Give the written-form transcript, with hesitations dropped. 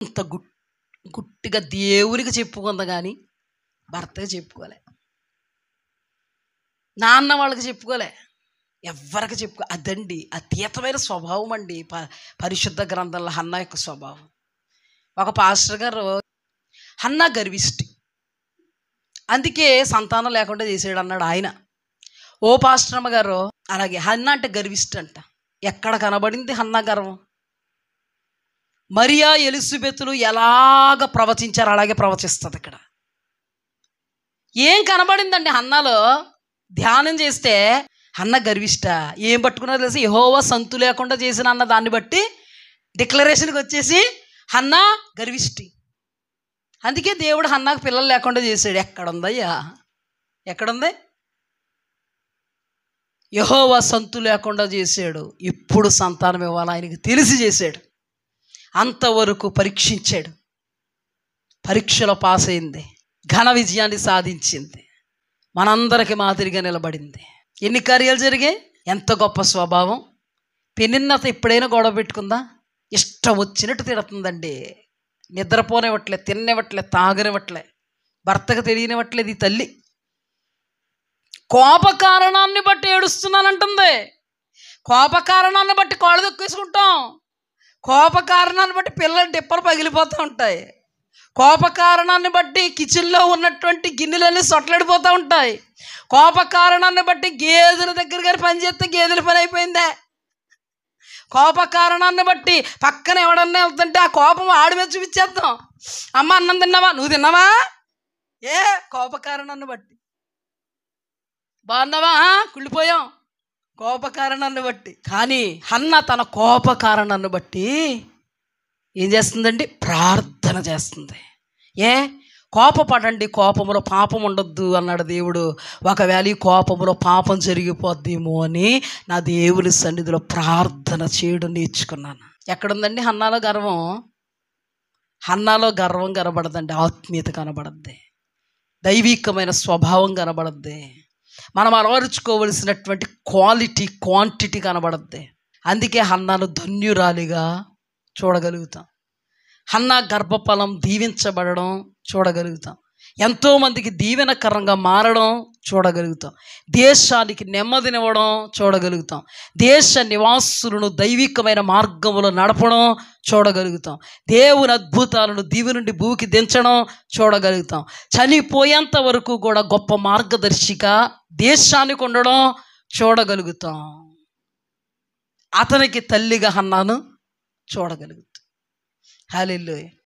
అంత గుట్టిగా దేవునికి చెప్పుకుంది కానీ భర్తకి చెప్పుకోలే, నాన్న వాళ్ళకి చెప్పుకోలే, ఎవరికి చెప్పుకో. అదండి అతీతమైన స్వభావం అండి పరిశుద్ధ గ్రంథంలో హన్నా యొక్క స్వభావం. ఒక పాస్టర్ గారు హన్నా గర్విష్టి, అందుకే సంతానం లేకుండా చేసాడు అన్నాడు ఆయన. ఓ పాస్టర్ అమ్మ గారు అలాగే హన్నా అంటే గర్విష్టి అంట. ఎక్కడ కనబడింది హన్నా గర్వం? మరియా ఎలిజబెతులు ఎలాగ ప్రవచించారు అలాగే ప్రవచిస్తుంది ఇక్కడ. ఏం కనబడిందండి హన్నాలో? ధ్యానం చేస్తే హన్న గర్విష్ట. ఏం పట్టుకున్నది తెలిసి యెహోవా సంతు లేకుండా చేసిన అన్న దాన్ని బట్టి డిక్లరేషన్కి వచ్చేసి హన్నా గర్విష్టి. అందుకే దేవుడు హన్నాకు పిల్లలు లేకుండా చేశాడు. ఎక్కడుందయ్యా? ఎక్కడుంది? యెహోవా సంతు లేకుండా చేశాడు. ఇప్పుడు సంతానం ఇవ్వాలి ఆయనకి తెలిసి చేశాడు. అంతవరకు పరీక్షించాడు. పరీక్షలో పాస్ అయింది, ఘన విజయాన్ని సాధించింది, మనందరికి మాదిరిగా నిలబడింది. ఎన్ని కార్యాలు జరిగాయి? ఎంత గొప్ప స్వభావం! పెనిన్నత ఎప్పుడైనా గొడవ పెట్టుకుందా? ఇష్టం వచ్చినట్టు తిడుతుందండి. నిద్రపోనివ్వట్లే, తిననివ్వట్లే, తాగనివ్వట్లే, భర్తకు తెలియనివ్వట్లేదు ఈ తల్లి. కోప కారణాన్ని బట్టి ఏడుస్తున్నానంటుంది. కోప కారణాన్ని బట్టి కాళ్ళు దొక్కేసుకుంటాం. కోప కారణాన్ని బట్టి పిల్లల డిప్పలు పగిలిపోతూ ఉంటాయి. కోప కారణాన్ని బట్టి కిచెన్లో ఉన్నటువంటి గిన్నెలన్నీ సొట్లడిపోతూ ఉంటాయి. కోప కారణాన్ని బట్టి గేదెల దగ్గర గారి పని చేస్తే గేదెల పని అయిపోయిందే. కోప కారణాన్ని బట్టి పక్కన ఎవడన్నా వెళ్తుంటే ఆ కోపం ఆడి మీద చూపించేద్దాం. అమ్మ అన్నం తిన్నావా? నువ్వు తిన్నావా? ఏ కోప కారణాన్ని బట్టి. బాగున్నావా? కుళ్ళిపోయాం. కోప కారణాన్ని బట్టి. కానీ హన్న తన కోప కారణాన్ని బట్టి ఏం చేస్తుందండి? ప్రార్థన చేస్తుంది. కోపపడండి, కోపములో పాపం ఉండొద్దు అన్నాడు దేవుడు. ఒకవేళ ఈ కోపములో పాపం జరిగిపోద్దేమో అని నా దేవుని సన్నిధిలో ప్రార్థన చేయడం నేర్చుకున్నాను. ఎక్కడుందండి హన్నాలో గర్వం? హన్నాలో గర్వం కనబడదండి, ఆత్మీయత కనబడద్ది, దైవికమైన స్వభావం కనబడద్ది, మనం అలవరుచుకోవలసినటువంటి క్వాంటిటీ కనబడద్ది. అందుకే హన్నాను ధన్యురాలిగా చూడగలుగుతాం. హన్నా గర్భఫలం దీవించబడడం చూడగలుగుతాం. ఎంతోమందికి దీవెనకరంగా మారడం చూడగలుగుతాం. దేశానికి నెమ్మదినివ్వడం చూడగలుగుతాం. దేశ నివాసులను దైవికమైన మార్గంలో నడపడం చూడగలుగుతాం. దేవుని అద్భుతాలను దీవి నుండి భూమికి దించడం చూడగలుగుతాం. చనిపోయేంత వరకు కూడా గొప్ప మార్గదర్శిగా దేశానికి ఉండడం చూడగలుగుతాం. అతనికి తల్లిగా హన్నాను చూడగలుగుతాం. హల్లెలూయా.